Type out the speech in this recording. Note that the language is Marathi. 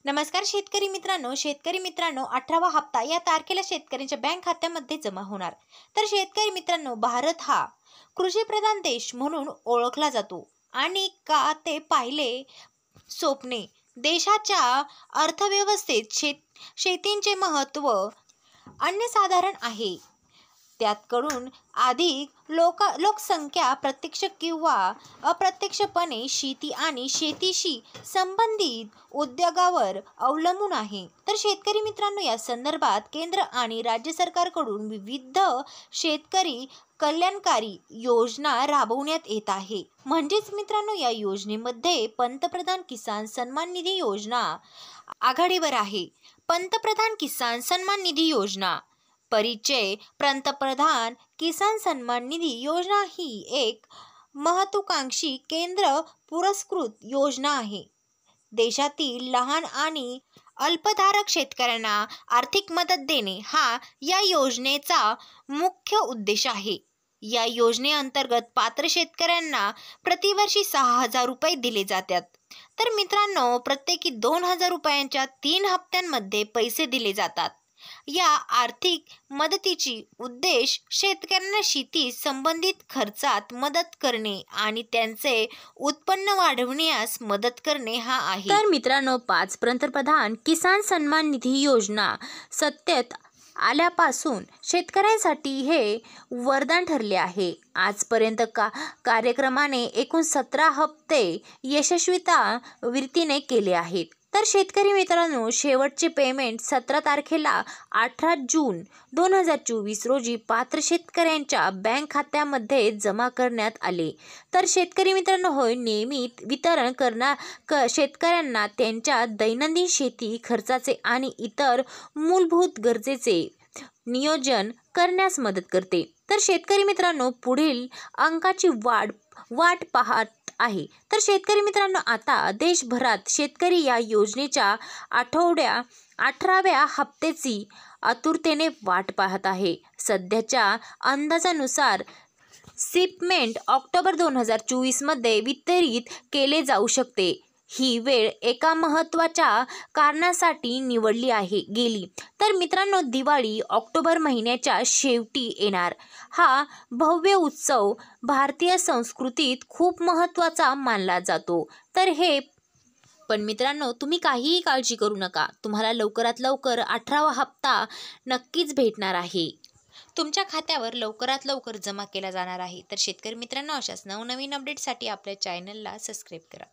नमस्कार शेतकरी मित्रांनो 18वा हप्ता या तारखेला शेतकऱ्यांच्या बँक खात्यामध्ये जमा होणार। तर शेतकरी मित्रांनो, भारत हा कृषी प्रधान देश म्हणून ओळखला जातो आणि का ते पाहिले स्वप्ने देशाच्या अर्थव्यवस्थेत शेतीचे महत्त्व अनन्यसाधारण आहे। त्यातकडून अधिक लोकसंख्या प्रत्यक्ष किंवा अप्रत्यक्षपणे शेती आणि शेतीशी संबंधित उद्योगावर अवलंबून आहे। तर शेतकरी मित्रांनो, या संदर्भात केंद्र आणि राज्य सरकारकडून विविध शेतकरी कल्याणकारी योजना राबवण्यात येत आहे। म्हणजेच मित्रांनो, या योजनेमध्ये पंतप्रधान किसान सन्मान निधी योजना आघाडीवर आहे। पंतप्रधान किसान सन्मान निधी योजना परिचय। पंतप्रधान किसान सन्मान निधी योजना ही एक महत्त्वाकांक्षी केंद्र पुरस्कृत योजना आहे। देशातील लहान आणि अल्पधारक शेतकऱ्यांना आर्थिक मदत देणे हा या योजनेचा मुख्य उद्देश आहे। या योजनेअंतर्गत पात्र शेतकऱ्यांना प्रतिवर्षी 6,000 रुपये दिले जातात। तर मित्रांनो, प्रत्येकी 2,000 रुपयांच्या 3 हप्त्यांमध्ये पैसे दिले जातात। या आर्थिक मदतीची उद्देश शेतकऱ्यांना शेती संबंधित खर्चात मदत करणे आणि त्यांचे उत्पन्न वाढवण्यास मदत करणे हा आहे। तर मित्रांनो, 5 पंतप्रधान किसान सन्मान निधी योजना सत्तेत आल्यापासून शेतकऱ्यांसाठी हे वरदान ठरले आहे। आजपर्यंत कार्यक्रमाने एकूण 17 हप्ते यशस्वीरित्या केले आहेत। तर शेतकरी मित्रांनो, शेवटचे पेमेंट 17 तारखेला 18 जून 2024 रोजी पात्र शेतकऱ्यांच्या बँक खात्यामध्ये जमा करण्यात आले। तर शेतकरी मित्रांनो, होय, नियमित वितरण शेतकऱ्यांना त्यांच्या दैनंदिन शेती खर्चाचे आणि इतर मूलभूत गरजेचे नियोजन करण्यास मदत करते। तर शेतकरी मित्रांनो, पुढील अंकाची वाट पाहत आहे। तर शेतकरी मित्रांनो, आता देशभरात शेतकरी या योजनेच्या 18व्या हप्त्याची आतुरतेने वाट पाहत आहे। सध्याच्या अंदाजानुसार शिपमेंट ऑक्टोबर 2024 मध्ये वितरित केले जाऊ शकते। ही वेळ एका महत्त्वाच्या कारणासाठी निवडली गेली। तर मित्रांनो, दिवाळी ऑक्टोबर महिन्याच्या शेवटी येणार हा भव्य उत्सव भारतीय संस्कृतीत खूप महत्त्वाचा मानला जातो। पण मित्रांनो, तुम्ही काहीही काळजी करू नका, तुम्हाला लवकरात लवकर 18वा हप्ता नक्कीच भेटणार आहे। तुमच्या खात्यावर लवकरात लवकर जमा केला जाणार आहे। तर शेतकरी मित्रांनो, अशाच नवनवीन अपडेटसाठी आपल्या चॅनलला सबस्क्राईब करा।